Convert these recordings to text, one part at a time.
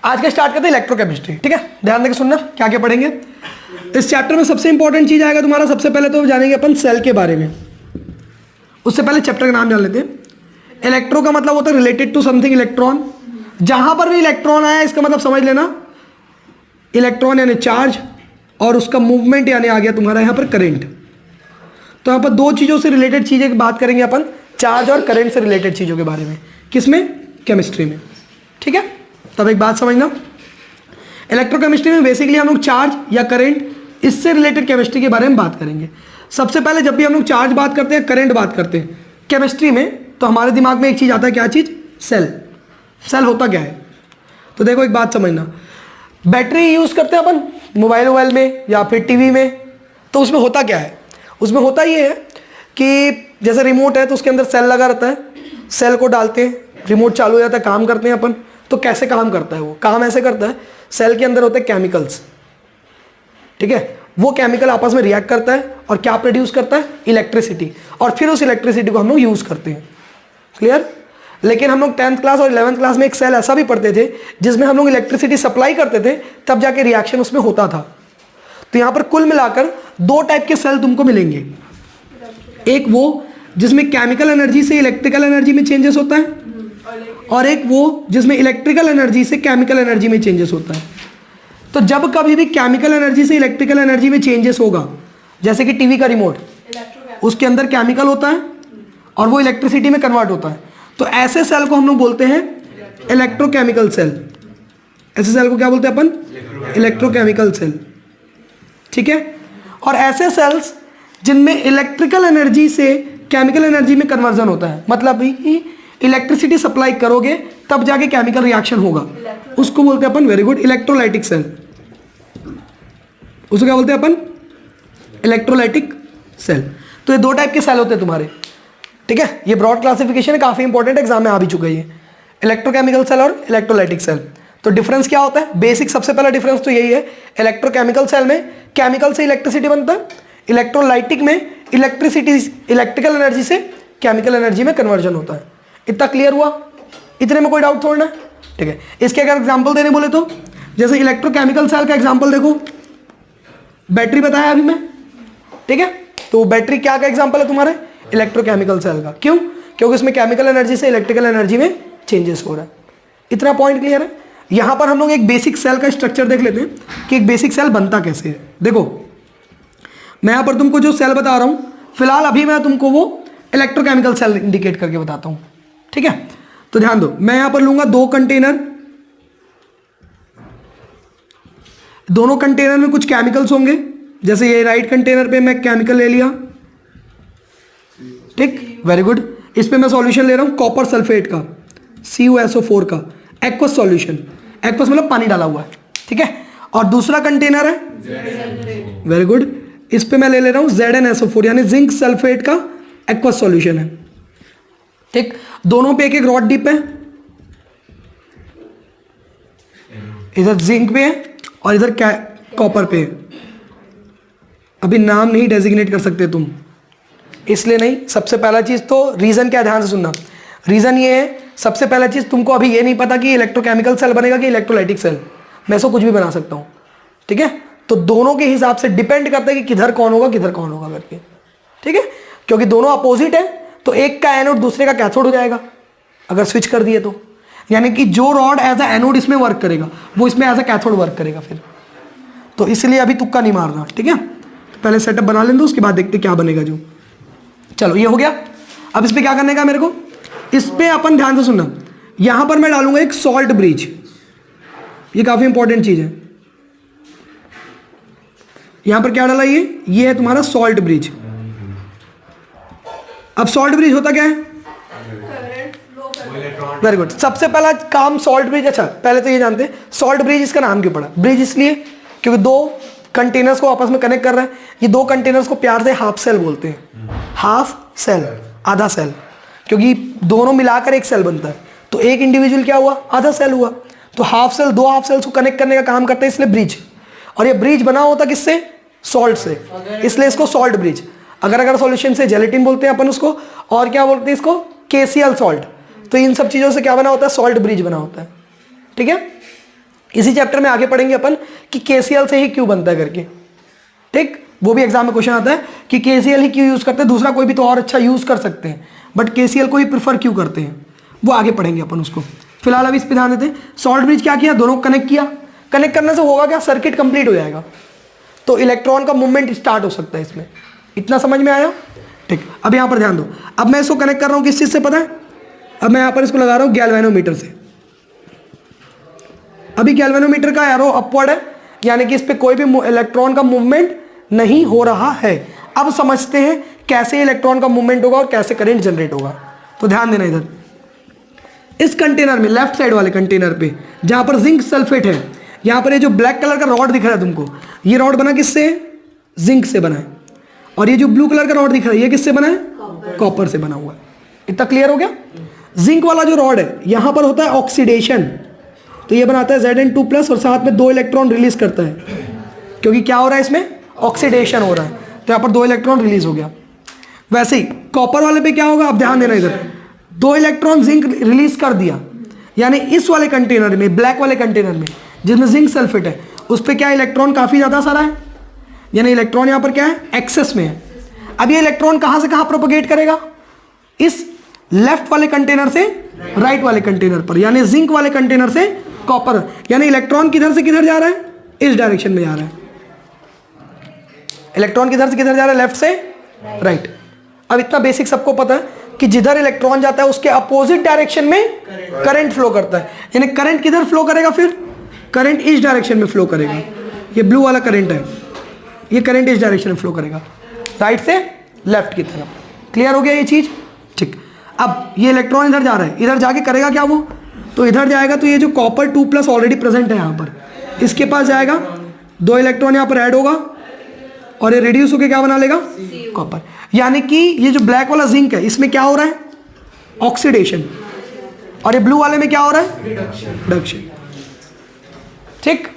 आज का स्टार्ट करते हैं इलेक्ट्रोकेमिस्ट्री, ठीक है। ध्यान देकर सुनना क्या क्या पढ़ेंगे इस चैप्टर में। सबसे इंपॉर्टेंट चीज आएगा तुम्हारा, सबसे पहले तो जानेंगे अपन सेल के बारे में। उससे पहले चैप्टर का नाम जान लेते हैं। इलेक्ट्रो का मतलब होता है रिलेटेड टू समथिंग इलेक्ट्रॉन। जहां पर भी इलेक्ट्रॉन आया इसका मतलब समझ लेना इलेक्ट्रॉन यानी चार्ज, और उसका मूवमेंट यानी आ गया तुम्हारा यहाँ पर करंट। तो यहाँ पर दो चीज़ों से रिलेटेड चीज़ें की बात करेंगे अपन, चार्ज और करंट से रिलेटेड चीज़ों के बारे में। किसमें? केमिस्ट्री में, ठीक है। तब एक बात समझना, इलेक्ट्रोकेमिस्ट्री में बेसिकली हम लोग चार्ज या करंट इससे रिलेटेड केमिस्ट्री के बारे में बात करेंगे। सबसे पहले जब भी हम लोग चार्ज बात करते हैं, करंट बात करते हैं केमिस्ट्री में, तो हमारे दिमाग में एक चीज़ आता है, क्या चीज़? सेल। सेल होता क्या है? तो देखो एक बात समझना, बैटरी यूज़ करते हैं अपन मोबाइल में या फिर टीवी में, तो उसमें होता क्या है? उसमें होता ये है कि जैसे रिमोट है तो उसके अंदर सेल लगा रहता है, सेल को डालते हैं, रिमोट चालू हो जाता है, काम करते हैं अपन। तो कैसे काम करता है वो? काम ऐसे करता है, सेल के अंदर होते हैं केमिकल्स, ठीक है। वो केमिकल आपस में रिएक्ट करता है और क्या प्रोड्यूस करता है? इलेक्ट्रिसिटी। और फिर उस इलेक्ट्रिसिटी को हम लोग यूज़ करते हैं। क्लियर? लेकिन हम लोग 10th क्लास और 11th क्लास में एक सेल ऐसा भी पढ़ते थे जिसमें हम लोग इलेक्ट्रिसिटी सप्लाई करते थे, तब जाके रिएक्शन उसमें होता था। तो यहाँ पर कुल मिलाकर दो टाइप के सेल तुमको मिलेंगे। एक वो जिसमें केमिकल एनर्जी से इलेक्ट्रिकल एनर्जी में चेंजेस होता है, और एक वो जिसमें इलेक्ट्रिकल एनर्जी से केमिकल एनर्जी में चेंजेस होता है। तो जब कभी भी केमिकल एनर्जी से इलेक्ट्रिकल एनर्जी में चेंजेस होगा, जैसे कि टीवी का रिमोट, उसके अंदर केमिकल होता है और वो इलेक्ट्रिसिटी में कन्वर्ट होता है, तो ऐसे सेल को हम लोग बोलते हैं इलेक्ट्रोकेमिकल सेल। ऐसे सेल को क्या बोलते हैं अपन? इलेक्ट्रोकेमिकल सेल, ठीक है। और ऐसे सेल्स जिनमें इलेक्ट्रिकल एनर्जी से केमिकल एनर्जी में कन्वर्जन होता है, मतलब कि इलेक्ट्रिसिटी सप्लाई करोगे तब जाके केमिकल रिएक्शन होगा, उसको बोलते हैं अपन, वेरी गुड, इलेक्ट्रोलाइटिक सेल। उसको क्या बोलते हैं अपन? Electrolytic cell. तो ये दो टाइप के सेल होते हैं तुम्हारे, ठीक है। ये ब्रॉड क्लासिफिकेशन है, काफी इंपॉर्टेंट एग्जाम में आ भी चुका है ये, इलेक्ट्रोकेमिकल सेल और इलेक्ट्रोलाइटिक सेल। तो डिफरेंस क्या होता है? बेसिक सबसे पहला डिफरेंस तो यही है, इलेक्ट्रोकेमिकल सेल में केमिकल से इलेक्ट्रिसिटी बनता है, इलेक्ट्रोलाइटिक में इलेक्ट्रिसिटी इलेक्ट्रिकल एनर्जी से केमिकल एनर्जी में कन्वर्जन होता है। इतना क्लियर हुआ? इतने में कोई डाउट थोड़ा ना, ठीक है। इसके अगर एग्जाम्पल देने बोले तो जैसे इलेक्ट्रोकेमिकल सेल का एग्जाम्पल देखो, बैटरी बताया अभी मैं, ठीक है। तो बैटरी क्या का एग्जाम्पल है तुम्हारे? इलेक्ट्रोकेमिकल सेल का। क्यों? क्योंकि इसमें केमिकल एनर्जी से इलेक्ट्रिकल एनर्जी में चेंजेस हो रहा है। इतना पॉइंट क्लियर है? यहां पर हम लोग एक बेसिक सेल का स्ट्रक्चर देख लेते हैं कि एक बेसिक सेल बनता कैसे है। देखो मैं यहां पर तुमको जो सेल बता रहा हूं, फिलहाल अभी मैं तुमको वो इलेक्ट्रोकेमिकल सेल इंडिकेट करके बताता हूं, ठीक है। तो ध्यान दो, मैं यहां पर लूंगा दो कंटेनर, दोनों कंटेनर में कुछ केमिकल्स होंगे। जैसे ये राइट कंटेनर पे मैं केमिकल ले लिया, ठीक, वेरी गुड। इस पे मैं सॉल्यूशन ले रहा हूं कॉपर सल्फेट का, CuSO4 का, एक्वस सॉल्यूशन। एक्वस मतलब पानी डाला हुआ है, ठीक है। और दूसरा कंटेनर है, वेरी गुड, इस पे मैं ले ले रहा हूं ZnSO4 यानी जिंक सल्फेट का एक्वस सॉल्यूशन है, ठीक। दोनों पे एक एक रॉड डिप है, इधर जिंक पे है और इधर कॉपर पे है। अभी नाम नहीं डेजिग्नेट कर सकते तुम, इसलिए नहीं। सबसे पहला चीज तो रीजन क्या, ध्यान से सुनना। रीजन ये है, सबसे पहला चीज तुमको अभी ये नहीं पता कि इलेक्ट्रोकेमिकल सेल बनेगा कि इलेक्ट्रोलाइटिक सेल। मैं इसको कुछ भी बना सकता हूं, ठीक है। तो दोनों के हिसाब से डिपेंड करता है कि किधर कौन होगा किधर कौन होगा करके, ठीक है। क्योंकि दोनों अपोजिट है तो एक का एनोड दूसरे का कैथोड हो जाएगा अगर स्विच कर दिए तो। यानी कि जो रॉड एज अ एनोड इसमें वर्क करेगा वो इसमें एज अ कैथोड वर्क करेगा फिर। तो इसलिए अभी तुक्का नहीं मारना, ठीक है। तो पहले सेटअप बना लें, उसके बाद देखते क्या बनेगा जो। चलो ये हो गया। अब इस पे क्या करने का मेरे को, इस पे अपन ध्यान से सुनना, यहां पर मैं डालूंगा एक सॉल्ट ब्रिज। ये काफी इंपॉर्टेंट चीज है। यहां पर क्या डाला, ये है तुम्हारा सॉल्ट ब्रिज। अब सॉल्ट ब्रिज होता क्या है? Very good. सबसे पहला काम सॉल्ट ब्रिज, अच्छा पहले तो ये जानते हैं सॉल्ट ब्रिज इसका नाम क्यों पड़ा। ब्रिज इसलिए क्योंकि दो कंटेनर्स को आपस में कनेक्ट कर रहा है। ये दो कंटेनर्स को प्यार से हाफ सेल बोलते हैं, हाफ सेल, आधा सेल, क्योंकि दोनों मिलाकर एक सेल बनता है। तो एक इंडिविजुअल क्या हुआ, आधा सेल हुआ। तो हाफ सेल, दो हाफ सेल्स को कनेक्ट करने का काम करता है, इसलिए ब्रिज। और ये ब्रिज बना होता किससे? सॉल्ट से, इसलिए इसको सॉल्ट ब्रिज। अगर सॉल्यूशन से जेलेटिन बोलते हैं अपन उसको, और क्या बोलते हैं इसको? KCl salt. तो इन सब चीजों से क्या बना होता है? सॉल्ट ब्रिज बना होता है, ठीक है। इसी चैप्टर में आगे पढ़ेंगे अपन कि KCl से ही क्यों बनता है करके, ठीक। वो भी एग्जाम में क्वेश्चन आता है कि KCl ही क्यों यूज करते हैं, दूसरा कोई भी तो और अच्छा यूज कर सकते हैं, बट KCl को ही प्रेफर क्यों करते हैं, वो आगे पढ़ेंगे अपन उसको। फिलहाल अभी इस पर ध्यान देते हैं। सॉल्ट ब्रिज क्या किया, दोनों कनेक्ट किया, कनेक्ट करने से होगा क्या, सर्किट कंप्लीट हो जाएगा, तो इलेक्ट्रॉन का मूवमेंट स्टार्ट हो सकता है इसमें। इतना समझ में आया, ठीक। अब यहाँ पर ध्यान दो, अब मैं इसको कनेक्ट कर रहा हूँ किस चीज़ से पता है, अब मैं यहाँ पर इसको लगा रहा हूँ गैल्वेनोमीटर से। अभी गैल्वेनोमीटर का एरो अपवर्ड है, यानी कि इस पर कोई भी इलेक्ट्रॉन का मूवमेंट नहीं हो रहा है। अब समझते हैं कैसे इलेक्ट्रॉन का मूवमेंट होगा और कैसे करंट जनरेट होगा। तो ध्यान देना, इधर इस कंटेनर में, लेफ्ट साइड वाले कंटेनर पे जहां पर जिंक सल्फेट है, यहां पर ये जो ब्लैक कलर का रॉड दिख रहा है तुमको, ये रॉड बना किससे, जिंक से बना है। और ये जो ब्लू कलर का रॉड दिख रहा है, ये किससे बना है, कॉपर से बना हुआ है। इतना क्लियर हो गया। जिंक वाला जो रॉड है, यहां पर होता है ऑक्सीडेशन, तो ये बनाता है Zn2+ और साथ में 2 इलेक्ट्रॉन रिलीज करता है, क्योंकि क्या हो रहा है इसमें, ऑक्सीडेशन हो रहा है, तो यहाँ पर 2 इलेक्ट्रॉन रिलीज हो गया। वैसे ही कॉपर वाले पे क्या होगा, अब ध्यान देना, इधर 2 इलेक्ट्रॉन जिंक रिलीज कर दिया, यानी इस वाले कंटेनर में, ब्लैक वाले कंटेनर में जिसमें जिंक सल्फेट है, उस पर क्या इलेक्ट्रॉन काफ़ी ज़्यादा सारा है, यानी इलेक्ट्रॉन यहाँ पर क्या है, एक्सेस में है। अब ये इलेक्ट्रॉन कहाँ से कहाँ प्रोपगेट करेगा, इस लेफ्ट वाले कंटेनर से राइट वाले कंटेनर पर, यानी जिंक वाले कंटेनर से कॉपर, यानी इलेक्ट्रॉन किधर से किधर जा रहा है, इस डायरेक्शन में जा रहा है। इलेक्ट्रॉन किधर से किधर जा रहा है, लेफ्ट से राइट। अब इतना बेसिक सबको पता है कि जिधर इलेक्ट्रॉन जाता है उसके अपोजिट डायरेक्शन में करंट फ्लो करता है, यानी करंट किधर फ्लो करेगा, फिर करंट इस डायरेक्शन में फ्लो करेगा। ये ब्लू वाला करंट है, ये करंट इस डायरेक्शन में फ्लो करेगा, राइट से लेफ्ट की तरफ। क्लियर हो गया ये चीज, ठीक। अब ये इलेक्ट्रॉन इधर जा रहा है, इधर जाके करेगा क्या वो, तो इधर जाएगा, तो ये जो कॉपर 2+ ऑलरेडी प्रेजेंट है यहाँ पर, इसके पास जाएगा, 2 इलेक्ट्रॉन यहाँ पर ऐड होगा और ये रिड्यूस होकर क्या बना लेगा, कॉपर। यानी कि ये जो ब्लैक वाला जिंक है, इसमें क्या हो रहा है, ऑक्सीडेशन, और ये ब्लू वाले में क्या हो रहा है, रिडक्शन, ठीक।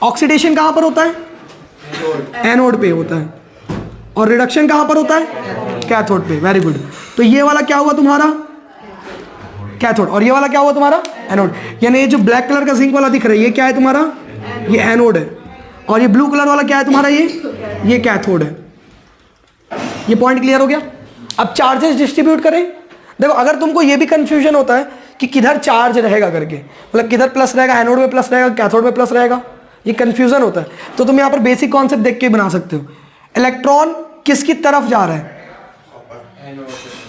ऑक्सीडेशन कहां पर होता है, एनोड पे होता है, और रिडक्शन कहां पर होता है, कैथोड पे। Very good. तो ये वाला क्या हुआ तुम्हारा, कैथोड, और ये वाला क्या हुआ तुम्हारा, एनोड। यानी ये जो ब्लैक कलर का जिंक वाला दिख रहा है, ये क्या है तुम्हारा, ये एनोड है, और ये ब्लू कलर वाला क्या है तुम्हारा, ये कैथोड है। ये पॉइंट क्लियर हो गया। अब चार्जेस डिस्ट्रीब्यूट करें, देखो अगर तुमको ये भी कंफ्यूजन होता है कि किधर चार्ज रहेगा करके, मतलब किधर प्लस रहेगा, एनोड में प्लस रहेगा, कैथोड में प्लस रहेगा, ये कंफ्यूजन होता है, तो तुम यहाँ पर बेसिक कॉन्सेप्ट देख के बना सकते हो। इलेक्ट्रॉन किसकी तरफ जा रहा है,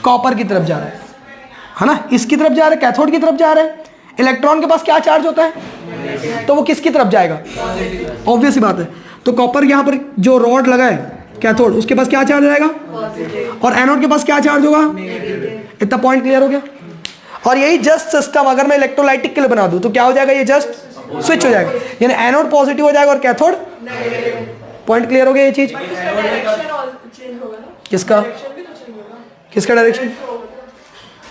कॉपर की तरफ जा रहा है ना, इसकी तरफ जा रहा है, कैथोड की तरफ जा रहा है। इलेक्ट्रॉन के पास क्या चार्ज होता है, तो वो किसकी तरफ जाएगा, ऑब्वियस ही बात है। तो कॉपर यहाँ पर जो रॉड लगा है कैथोड, उसके पास क्या चार्ज रहेगा, और एनोड के पास क्या चार्ज होगा। इतना पॉइंट क्लियर हो गया। और यही जस्ट सिस्टम अगर मैं इलेक्ट्रोलाइटिक के लिए बना दूं तो क्या हो जाएगा, ये जस्ट स्विच हो जाएगा, यानी एनोड पॉजिटिव हो जाएगा और कैथोड। पॉइंट क्लियर हो गया ये चीज। किसका किसका डायरेक्शन,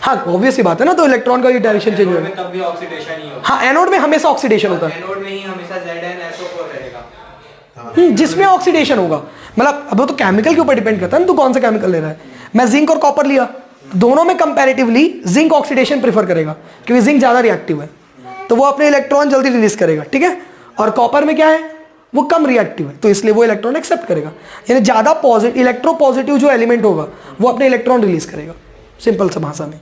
हाँ ऑब्वियस ही बात है ना, तो इलेक्ट्रॉन का ये डायरेक्शन चेंज होगा, तब भी ऑक्सीडेशन ही होगा। हाँ एनोड में हमेशा ऑक्सीडेशन होता है, एनोड में ही हमेशा ZnSO4 रहेगा, जिसमें ऑक्सीडेशन होगा। मतलब अब वो तो केमिकल के ऊपर डिपेंड करता है ना, तो कौन सा केमिकल ले रहा है। मैं जिंक और कॉपर लिया, दोनों में कंपैरेटिवली जिंक ऑक्सीडेशन प्रेफर करेगा, क्योंकि जिंक ज्यादा रिएक्टिव है, तो वो अपने इलेक्ट्रॉन जल्दी रिलीज करेगा, ठीक है। और कॉपर में क्या है, वो कम रिएक्टिव है, तो इसलिए वो इलेक्ट्रॉन एक्सेप्ट करेगा, यानी ज्यादा पॉजिटिव, इलेक्ट्रो पॉजिटिव जो एलिमेंट होगा वो अपने इलेक्ट्रॉन रिलीज करेगा, सिंपल सा भाषा में,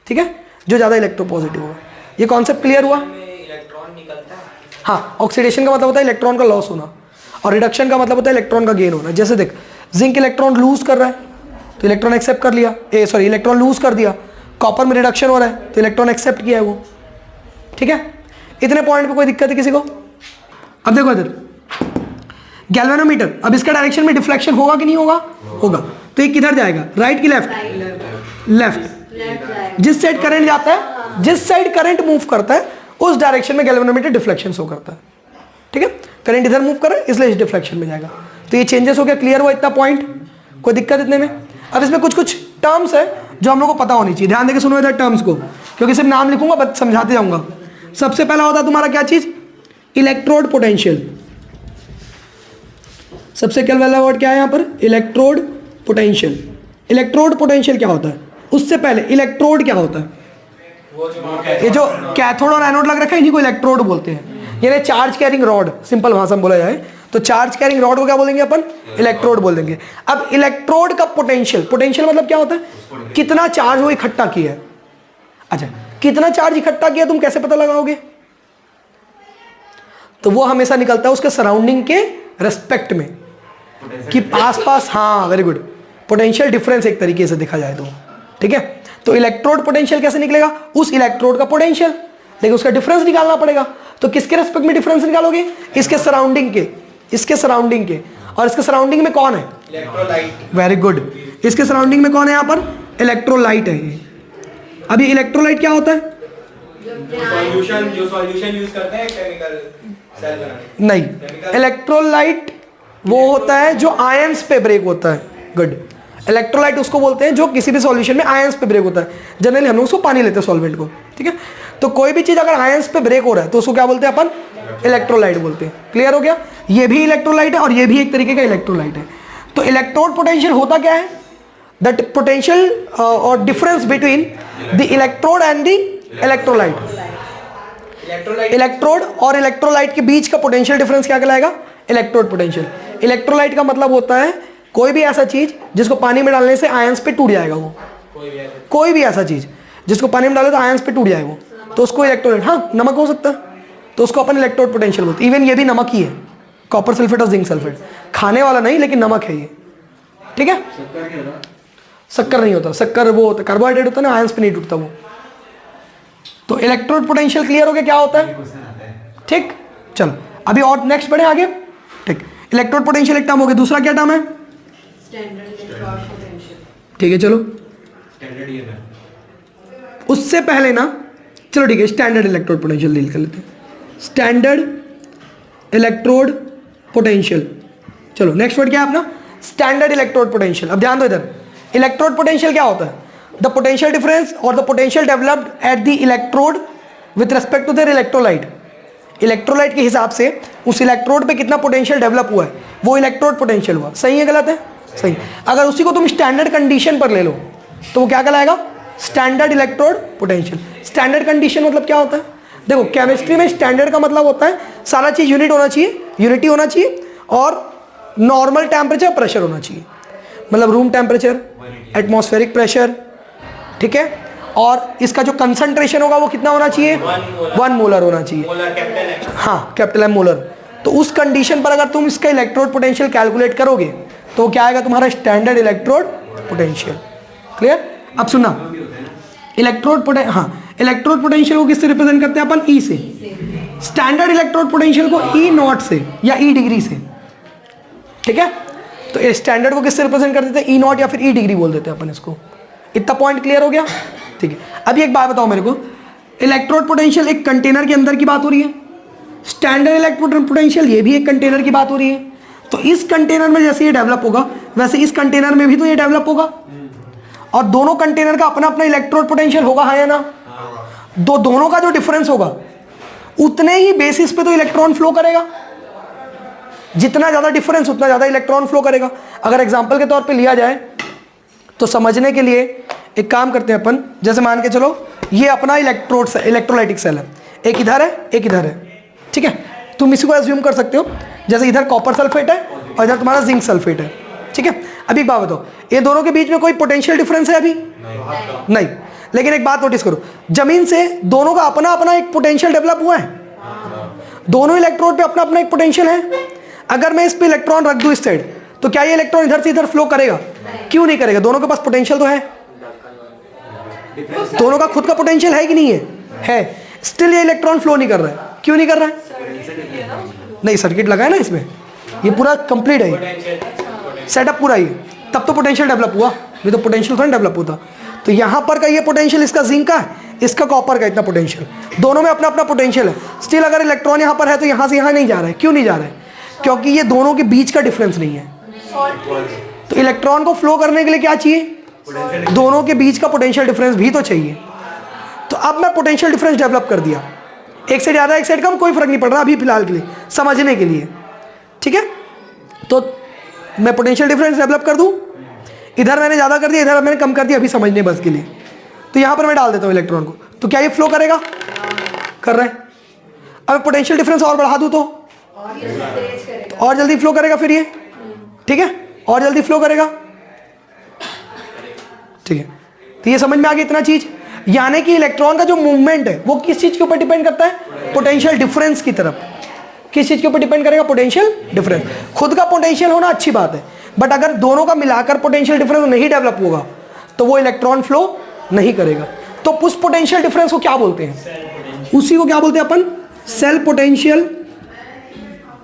ठीक है, जो ज्यादा इलेक्ट्रो पॉजिटिव होगा। ये कॉन्सेप्ट क्लियर हुआ। इलेक्ट्रॉन निकलता है, हाँ ऑक्सीडेशन का मतलब होता है इलेक्ट्रॉन का लॉस होना, और रिडक्शन का मतलब होता है इलेक्ट्रॉन का गेन होना। जैसे देख, जिंक इलेक्ट्रॉन लूज कर रहा है तो इलेक्ट्रॉन एक्सेप्ट कर लिया, इलेक्ट्रॉन लूज कर दिया। कॉपर में रिडक्शन हो रहा है तो इलेक्ट्रॉन एक्सेप्ट किया है वो, ठीक है। इतने पॉइंट पे कोई दिक्कत है किसी को। अब देखो इधर गैल्वेनोमीटर, अब इसका डायरेक्शन में डिफ्लेक्शन होगा कि नहीं होगा, होगा। तो ये किधर जाएगा, राइट की लेफ्ट, लेफ्ट। जिस साइड करंट जाता है, जिस साइड करंट मूव करता है उस डायरेक्शन में गैल्वेनोमीटर डिफ्लेक्शन शो करता है, ठीक है। करंट इधर मूव कर रहा है इसलिए इस डिफ्लेक्शन में जाएगा। तो ये चेंजेस हो गया, क्लियर हुआ इतना पॉइंट, कोई दिक्कत इतने में। अब इसमें कुछ कुछ टर्म्स है जो हम लोग को पता होनी चाहिए, ध्यान देके सुनो इधर टर्म्स को, क्योंकि सिर्फ नाम लिखूंगा बस समझाते जाऊंगा। सबसे पहला होता है तुम्हारा क्या चीज, इलेक्ट्रोड पोटेंशियल। सबसे पहला वर्ड क्या है यहाँ पर, इलेक्ट्रोड पोटेंशियल। इलेक्ट्रोड पोटेंशियल क्या होता है, उससे पहले इलेक्ट्रोड क्या होता है, ये जो कैथोड और एनोड लग रखा है इन्हीं को इलेक्ट्रोड बोलते हैं। यानी चार्ज कैरिंग रॉड, सिंपल भाषा में बोला जाए तो चार्ज कैरिंग रॉड को क्या बोलेंगे अपन? इलेक्ट्रोड बोल देंगे। अब इलेक्ट्रोड का पोटेंशियल, पोटेंशियल मतलब क्या होता है? कितना चार्ज वो इकट्ठा किया है। अच्छा, कितना चार्ज इकट्ठा किया तुम कैसे पता लगाओगे? तो वो हमेशा निकलता है उसके सराउंडिंग के रेस्पेक्ट में कि आसपास, हाँ वेरी गुड, पोटेंशियल डिफरेंस एक तरीके से देखा जाए तो, ठीक है। तो इलेक्ट्रोड पोटेंशियल कैसे निकलेगा? उस इलेक्ट्रोड का पोटेंशियल, लेकिन उसका डिफरेंस निकालना पड़ेगा। तो किसके रेस्पेक्ट में डिफरेंस निकालोगे? इसके सराउंडिंग के, इसके सराउंडिंग के। और इसके सराउंडिंग में कौन है? इलेक्ट्रोलाइट। वेरी गुड, इसके सराउंडिंग में कौन है यहाँ पर? इलेक्ट्रोलाइट है ये। अभी इलेक्ट्रोलाइट क्या होता है? जो सॉल्यूशन यूज करते हैं केमिकल सेल बनाने। नहीं, इलेक्ट्रोलाइट वो होता है जो आयंस पे ब्रेक होता है। गुड, इलेक्ट्रोलाइट उसको बोलते हैं जो किसी भी सॉल्यूशन में आयंस पे ब्रेक होता है। जनरली हम लोग उसको पानी लेते हैं सॉल्वेंट को, ठीक है। तो कोई भी चीज अगर आयंस पे ब्रेक हो रहा है तो उसको क्या बोलते हैं अपन? इलेक्ट्रोलाइट बोलते हैं। क्लियर हो गया? ये भी इलेक्ट्रोलाइट है और ये भी एक तरीके का इलेक्ट्रोलाइट है। तो इलेक्ट्रोड पोटेंशियल होता क्या है? दैट पोटेंशियल और difference between the electrode and the electrolyte. Electrode और इलेक्ट्रोलाइट के बीच का पोटेंशियल डिफरेंस क्या कहलाएगा? Electrode potential. इलेक्ट्रोलाइट का मतलब होता है कोई भी ऐसा चीज जिसको पानी में डालने से आयंस पे टूट जाएगा वो, कोई भी ऐसा चीज जिसको पानी में डाले तो आयंस पे टूट जाएगा वो, तो उसको इलेक्ट्रोलाइट। हाँ, नमक हो सकता है तो उसको अपन इलेक्ट्रोड पोटेंशियल बोलते हैं। इवन ये भी नमक ही है, कॉपर सल्फेट और जिंक सल्फेट, खाने वाला नहीं लेकिन नमक है ये, ठीक है। शक्कर नहीं होता, शक्कर वो होता कार्बोहाइड्रेट होता है ना, आयंस पे नहीं टूटता वो। तो इलेक्ट्रोड पोटेंशियल क्लियर हो गया क्या होता है? ठीक, चलो अभी और नेक्स्ट बढ़े आगे। ठीक, इलेक्ट्रोड पोटेंशियल एक टर्म हो गया, दूसरा क्या टर्म है? ठीक है, चलो उससे पहले ना, चलो ठीक है, स्टैंडर्ड इलेक्ट्रोड पोटेंशियल डील कर लेते हैं। स्टैंडर्ड इलेक्ट्रोड पोटेंशियल, चलो नेक्स्ट वर्ड क्या है अपना? Standard electrode potential. अब ध्यान दो इधर, इलेक्ट्रोड पोटेंशियल क्या होता है? द पोटेंशियल डिफरेंस और the potential developed at the electrode with respect to their electrolyte. Electrolyte के हिसाब से उस इलेक्ट्रोड पे कितना पोटेंशियल डेवलप हुआ है वो इलेक्ट्रोड पोटेंशियल हुआ। सही है गलत है? सही। अगर उसी को तुम स्टैंडर्ड कंडीशन पर ले लो तो वो क्या कहलाएगा? Standard electrode potential. Standard condition मतलब क्या होता है? देखो केमिस्ट्री में स्टैंडर्ड का मतलब होता है सारा चीज यूनिट होना चाहिए, यूनिटी होना चाहिए और नॉर्मल टेम्परेचर प्रेशर होना चाहिए। मतलब रूम टेम्परेचर, एटमॉस्फेरिक प्रेशर, ठीक है। और इसका जो कंसंट्रेशन होगा वो कितना होना चाहिए? 1 मोलर होना चाहिए। हाँ, कैपिटल एम मोलर। तो उस कंडीशन पर अगर तुम इसका इलेक्ट्रोड पोटेंशियल कैलकुलेट करोगे तो क्या आएगा तुम्हारा? Standard electrode potential. क्लियर? अब सुनना, इलेक्ट्रोड पोटेंशियल को किससे रिप्रेजेंट करते हैं अपन? ई से। स्टैंडर्ड इलेक्ट्रोड पोटेंशियल को ई नॉट से या ई डिग्री से, ठीक है। तो स्टैंडर्ड को किससे रिप्रेजेंट कर देते हैं? ई नॉट या फिर ई डिग्री बोल देते हैं अपन इसको। इतना पॉइंट क्लियर हो गया? ठीक है। अभी एक बात बताओ मेरे को, इलेक्ट्रोड पोटेंशियल एक कंटेनर के अंदर की बात हो रही है, स्टैंडर्ड इलेक्ट्रोड पोटेंशियल ये भी एक कंटेनर की बात हो रही है। तो इस कंटेनर में जैसे ये डेवलप होगा वैसे इस कंटेनर में भी तो ये डेवलप होगा, और दोनों कंटेनर का अपना अपना इलेक्ट्रोड पोटेंशियल होगा, हाँ या ना? दोनों का जो डिफरेंस होगा उतने ही बेसिस पे तो इलेक्ट्रॉन फ्लो करेगा। जितना ज्यादा डिफरेंस उतना ज्यादा इलेक्ट्रॉन फ्लो करेगा। अगर एग्जांपल के तौर पे लिया जाए तो समझने के लिए एक काम करते हैं अपन, जैसे मान के चलो ये अपना इलेक्ट्रोलाइटिक सेल है, एक इधर है एक इधर है, ठीक है। तुम इसी को एज्यूम कर सकते हो जैसे इधर कॉपर सल्फेट है और इधर तुम्हारा जिंक सल्फेट है, ठीक है। अभी एक बात बताओ, ये दोनों के बीच में कोई पोटेंशियल डिफरेंस है अभी? नहीं। लेकिन एक बात नोटिस करो, जमीन से दोनों का अपना अपना एक पोटेंशियल डेवलप हुआ है, दोनों इलेक्ट्रोड पे अपना अपना एक पोटेंशियल है। अगर मैं इस पे इलेक्ट्रॉन रख दूं इस साइड तो क्या ये इलेक्ट्रॉन इधर से इधर फ्लो करेगा? क्यों नहीं करेगा? दोनों के पास पोटेंशियल तो है, दोनों का खुद का पोटेंशियल है कि नहीं है? स्टिल ये इलेक्ट्रॉन फ्लो नहीं कर रहा है। क्यों नहीं कर रहा है? नहीं, सर्किट लगा है ना इसमें, ये पूरा कंप्लीट है, सेटअप पूरा ही, तब तो पोटेंशियल डेवलप हुआ, ये तो पोटेंशियल थोड़ा डेवलप होता। तो यहाँ पर का ये पोटेंशियल इसका जिंक का है, इसका कॉपर का इतना पोटेंशियल, दोनों में अपना अपना पोटेंशियल है। स्टिल अगर इलेक्ट्रॉन यहाँ पर है तो यहाँ से यहाँ नहीं जा रहा है। क्यों नहीं जा रहा है? क्योंकि ये दोनों के बीच का डिफरेंस नहीं है। तो इलेक्ट्रॉन को फ्लो करने के लिए क्या चाहिए? दोनों के बीच का पोटेंशियल डिफरेंस भी तो चाहिए। तो अब मैं पोटेंशियल डिफरेंस डेवलप कर दिया, एक साइड ज़्यादा एक साइड कम, कोई फर्क नहीं पड़ रहा अभी फिलहाल के लिए, समझने के लिए, ठीक है। तो मैं पोटेंशियल डिफरेंस डेवलप कर दूं, इधर मैंने ज़्यादा कर दिया, इधर मैंने कम कर दिया, अभी समझने बस के लिए। तो यहाँ पर मैं डाल देता हूँ इलेक्ट्रॉन को, तो क्या ये फ्लो करेगा? कर रहा है। अब पोटेंशियल डिफरेंस और बढ़ा दूं तो और जल्दी फ्लो करेगा फिर ये, ठीक है, और जल्दी फ्लो करेगा, ठीक है। तो ये समझ में आ गया इतना चीज, यानी कि इलेक्ट्रॉन का जो मूवमेंट है वो किस चीज के ऊपर डिपेंड करता है, पोटेंशियल डिफरेंस की तरफ। किस चीज के ऊपर डिपेंड करेगा, पोटेंशियल डिफरेंस। खुद का पोटेंशियल होना अच्छी बात है, बट अगर दोनों का मिलाकर पोटेंशियल डिफरेंस नहीं डेवलप होगा तो वो इलेक्ट्रॉन फ्लो नहीं करेगा। तो उस पोटेंशियल डिफरेंस को क्या बोलते हैं, उसी को क्या बोलते हैं अपन, सेल पोटेंशियल,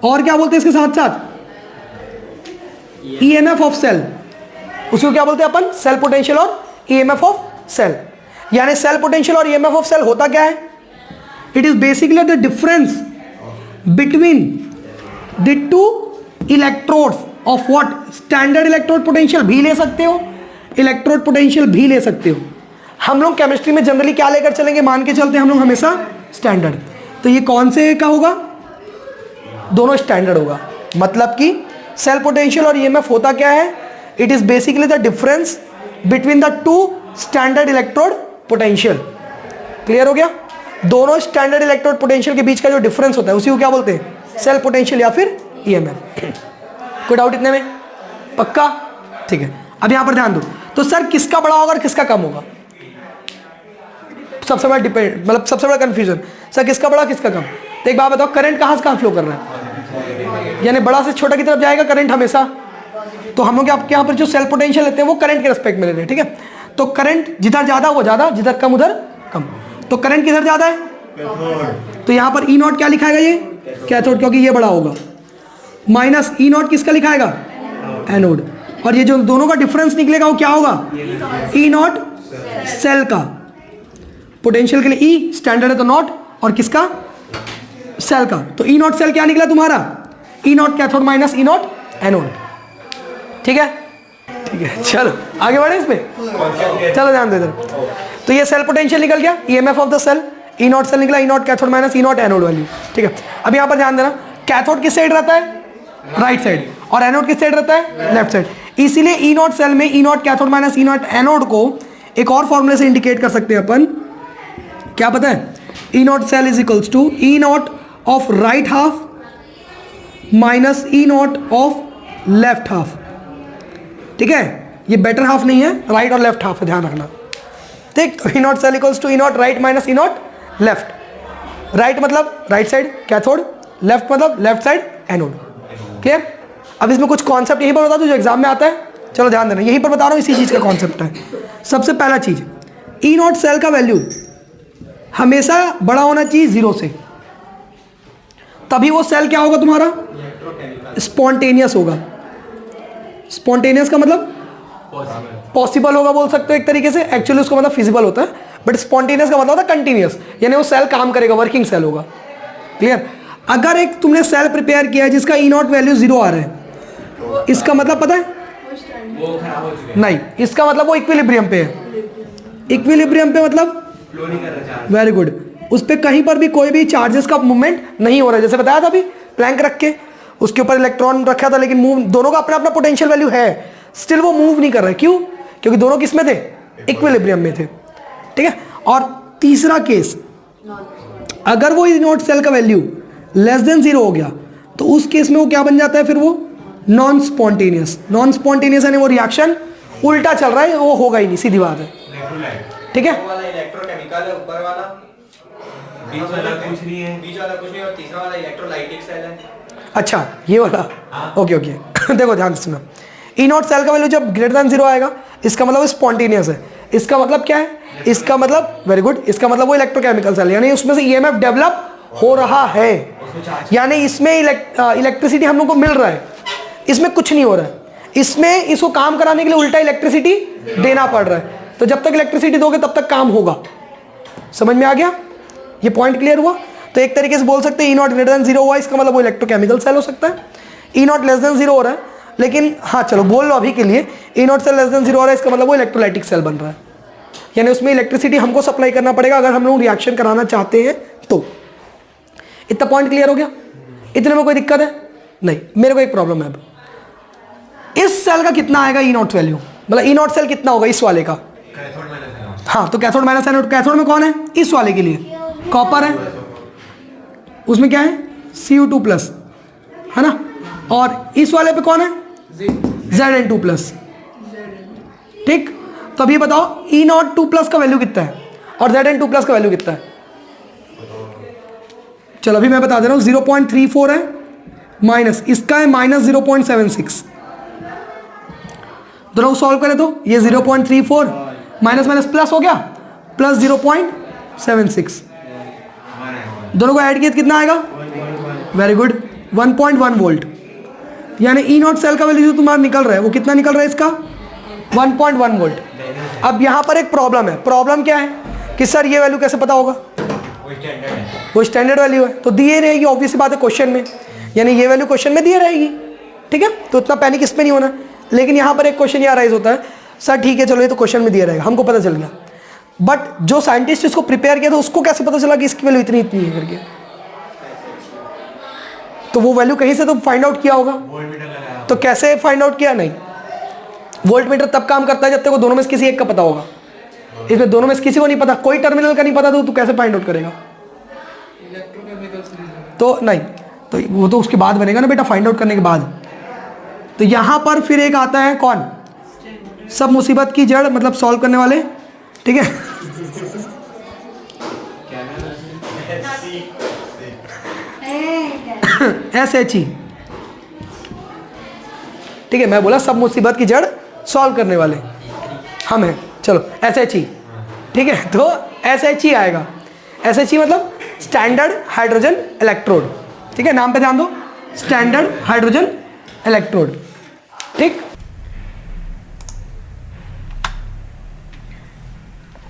और क्या बोलते हैं इसके साथ साथ ईएमएफ ऑफ सेल, उसी को क्या बोलते हैं अपन, सेल पोटेंशियल और ईएमएफ ऑफ सेल। यानी सेल पोटेंशियल और ईएमएफ ऑफ सेल होता क्या है, it is basically the difference between the two electrodes of what, standard electrode potential भी ले सकते हो, इलेक्ट्रोड पोटेंशियल भी ले सकते हो। हम लोग केमिस्ट्री में जनरली क्या लेकर चलेंगे, मान के चलते हैं हम लोग हमेशा स्टैंडर्ड। तो ये कौन से का होगा, दोनों स्टैंडर्ड होगा। मतलब कि सेल पोटेंशियल और ईएमएफ होता क्या है, it is basically the difference between the two standard electrode potential. Clear हो गया, दोनों स्टैंडर्ड इलेक्ट्रोड पोटेंशियल के बीच का जो डिफरेंस होता है उसी को क्या बोलते हैं, सेल पोटेंशियल या फिर ईएमएफ। कोई डाउट इतने में, पक्का, ठीक है। अब यहां पर ध्यान दो, तो सर किसका बड़ा होगा और किसका कम होगा, सबसे बड़ा डिपेंड, मतलब सबसे बड़ा कंफ्यूजन, सर किसका बड़ा किसका कम। तो एक बात बताओ, करंट कहां से कहां फ्लो कर रहा है, यानी बड़ा से छोटा की तरफ जाएगा करंट हमेशा। तो हम लोग आपके यहाँ पर जो सेल पोटेंशियल लेते हैं वो करंट के रेस्पेक्ट में ले रहे हैं, ठीक है। तो करंट जिधर ज्यादा वो ज्यादा, जिधर कम उधर कम। तो करंट किधर ज्यादा है, तो यहाँ पर ई नॉट क्या लिखाएगा, ये कैथोड, क्योंकि ये बड़ा होगा, माइनस ई नॉट किसका लिखाएगा, एनोड। और ये जो दोनों का डिफरेंस निकलेगा वो क्या होगा, ई नॉट सेल का। पोटेंशियल के लिए ई स्टैंडर्ड है तो नॉट, और किसका, सेल का। तो ई नॉट सेल क्या निकला तुम्हारा, E not cathode minus E not anode, ठीक है, ठीक है। चलो आगे बढ़े इस पे, चलो ध्यान दे इधर। तो ये सेल पोटेंशियल निकल गया, EMF of the cell, E not cell निकला, E not cathode minus E not anode value, ठीक है। अब यहाँ पर ध्यान देना, कैथोड किस साइड रहता है, राइट साइड, और एनोड किस साइड रहता है, लेफ्ट साइड। इसीलिए ई नॉट सेल में E not cathode minus E not anode को एक और फॉर्मूले से इंडिकेट कर सकते हैं अपन, क्या पता है, E not cell is equals to E naught of right half minus E naught of left half, ठीक है। ये बेटर हाफ नहीं है, राइट और लेफ्ट हाफ है, ध्यान रखना, ठीक। तो E not cell equals to E naught right minus E naught left. Right मतलब राइट साइड कैथोड, लेफ्ट मतलब लेफ्ट साइड एनोड, क्लियर। अब इसमें कुछ कॉन्सेप्ट यहीं पर बता दूं जो एग्जाम में आता है, चलो ध्यान देना, यहीं पर बता रहा हूँ, इसी चीज़ का कॉन्सेप्ट है। सबसे पहला चीज, ई नॉट सेल का वैल्यू हमेशा बड़ा होना चाहिए 0 से, तभी वो सेल क्या होगा तुम्हारा, स्पॉन्टेनियस होगा। स्पॉन्टेनियस का मतलब पॉसिबल होगा बोल सकते हो एक तरीके से, एक्चुअली उसका मतलब फिजिबल होता है, बट स्पॉन्टेनियस का मतलब होता है कंटिन्यूस, यानी वो सेल काम करेगा, वर्किंग सेल होगा, क्लियर। अगर एक तुमने सेल प्रिपेयर किया है जिसका ई नॉट वैल्यू 0 आ रहा है, इसका मतलब पता है नहीं, इसका मतलब वो इक्विलिब्रियम पे है। इक्विलिब्रियम पे मतलब वेरी गुड, उस पर कहीं पर भी कोई भी चार्जेस का मूवमेंट नहीं हो रहा है। जैसे बताया था अभी, प्लैंक रख के उसके ऊपर इलेक्ट्रॉन रखा था, लेकिन मूव, दोनों का अपना अपना पोटेंशियल वैल्यू है, स्टिल वो मूव नहीं कर रहे। क्यों? क्योंकि दोनों किस में थे, इक्विलिब्रियम में थे, ठीक है। और तीसरा केस, अगर वो ई नॉट सेल का वैल्यू लेस देन 0 हो गया तो उस केस में वो क्या बन जाता है, फिर वो नॉन स्पॉन्टेनियस। नॉन स्पॉन्टेनियस यानी वो रिएक्शन उल्टा चल रहा है, वो होगा ही नहीं, सीधी बात है, ठीक है। इलेक्ट्रोकेमिकल है ऊपर वाला, बीच वाला कुछ नहीं है, बीच वाला कुछ नहीं, और तीसरा वाला इलेक्ट्रोलाइटिक सेल है। अच्छा ये वाला, ओके ओके देखो ध्यान से सुना, ई नॉट सेल का वैल्यू जब ग्रेटर देन 0 आएगा, इसका मतलब स्पॉन्टेनियस है। इसका मतलब क्या है, इसका मतलब वेरी गुड, इसका मतलब वो इलेक्ट्रोकेमिकल सेल, यानी उसमें से ईएमएफ डेवलप हो रहा है, यानी इसमें इलेक्ट्रिसिटी हम लोग को मिल रहा है, इसमें कुछ नहीं हो रहा है, इसमें इसको काम कराने के लिए उल्टा इलेक्ट्रिसिटी देना पड़ रहा है। तो जब तक इलेक्ट्रिसिटी दोगे तब तक काम होगा। समझ में आ गया, ये पॉइंट क्लियर हुआ। तो एक तरीके से बोल सकते हैं ई नॉट ग्रेटर देन 0 हुआ, इसका मतलब वो इलेक्ट्रोकेमिकल सेल हो सकता है। ई नॉट लेस देन 0 हो रहा है, लेकिन हाँ चलो बोल लो अभी के लिए, ई नॉट सेल लेस देन 0 हो रहा है, इसका मतलब वो इलेक्ट्रोलाइटिक सेल बन रहा है, यानी उसमें इलेक्ट्रिसिटी हमको सप्लाई करना पड़ेगा अगर हम लोग रिएक्शन कराना चाहते हैं तो। इतना पॉइंट क्लियर हो गया, इतने में कोई दिक्कत है नहीं। मेरे को एक प्रॉब्लम है, अब इस सेल का कितना आएगा ई नॉट वैल्यू, मतलब ई नॉट सेल कितना होगा इस वाले का, हाँ तो कैथोड माइनस एनोड, कैथोड में कौन है, इस वाले के लिए कॉपर है, उसमें क्या है Cu2 प्लस, है ना, और इस वाले पे कौन है Zn2 प्लस, ठीक। तो अब ये बताओ E02 प्लस का वैल्यू कितना है और Zn2 प्लस का वैल्यू कितना है। चलो अभी मैं बता दे रहा हूँ, 0.34 है माइनस इसका है माइनस 0.76, दोनों को सॉल्व करें तो ये 0.34 माइनस माइनस प्लस हो गया, प्लस 0.76, दोनों को ऐड किया तो कितना आएगा, वेरी गुड 1.1 वोल्ट। यानी E0 सेल का वैल्यू जो तुम्हारा निकल रहा है वो कितना निकल रहा है इसका 1.1 वोल्ट। अब यहाँ पर एक प्रॉब्लम है, प्रॉब्लम क्या है कि सर ये वैल्यू कैसे पता होगा, वो स्टैंडर्ड वैल्यू है तो दिए रहेगी, ऑब्वियस बात है क्वेश्चन में, यानी ये वैल्यू क्वेश्चन में दिए रहेगी, ठीक है, तो इतना पैनिक इसमें नहीं होना। लेकिन यहाँ पर एक क्वेश्चन यहाँ राइज होता है, सर ठीक है चलो ये तो क्वेश्चन में दिया रहेगा, हमको पता चल गया, बट जो साइंटिस्ट इसको प्रिपेयर किया था उसको कैसे पता चला कि इसकी वैल्यू इतनी इतनी है करके, तो वो वैल्यू कहीं से तो फाइंड आउट किया होगा, तो कैसे फाइंड आउट किया, नहीं, वोल्ट मीटर तब काम करता है जब तक वो दोनों में से किसी एक का पता होगा, इसमें दोनों में से किसी को नहीं पता, कोई टर्मिनल का नहीं पता तो तू कैसे फाइंड आउट करेगा, तो नहीं, तो वो तो उसके बाद बनेगा ना बेटा, फाइंड आउट करने के बाद। तो यहाँ पर फिर एक आता है कौन, सब मुसीबत की जड़, मतलब सॉल्व करने वाले, ठीक है SHE, ठीक है, मैं बोला सब मुसीबत की जड़ सॉल्व करने वाले हम हैं, चलो SHE, ठीक है, तो SHE आएगा, SHE मतलब स्टैंडर्ड हाइड्रोजन इलेक्ट्रोड, ठीक है, नाम पे ध्यान दो, स्टैंडर्ड हाइड्रोजन इलेक्ट्रोड, ठीक।